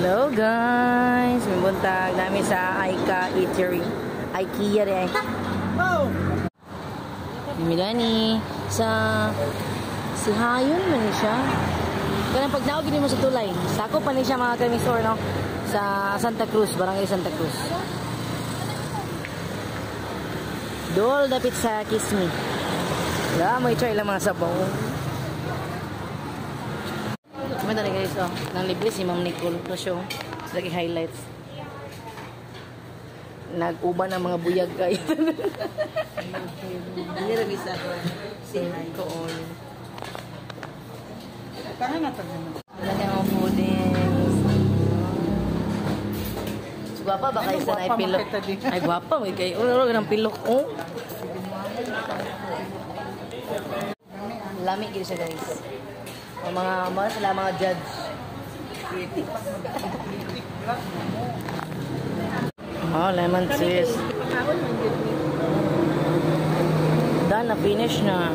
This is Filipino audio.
Hello guys! May buntag namin sa Aika Eatery. IKEA rin. Oh! Bimigani sa si Hayon man siya. Kaya pag naogin mo sa tulay, sako pa ni siya mga kamisor, no? Sa Santa Cruz, Barangay Santa Cruz. Dol dapit sa Kismi. Wala, may try lang mga sabaw. Kumita na guys, oh. Nang libre si Ma'am Nicole. Ito siya, sa lagi highlights. Nag-uban ng mga buyag kayo. Hindi na bisa ko. Si Nicole. Parang natagano. Wala niya mga puddings. Guwapa ba kayo sa na pilok? Ay, guwapa. May kayo. Ulo ng pilok. Oh. Lamig yun siya guys. Ang mga judge. Oh, lemon twist. Done na, finish na.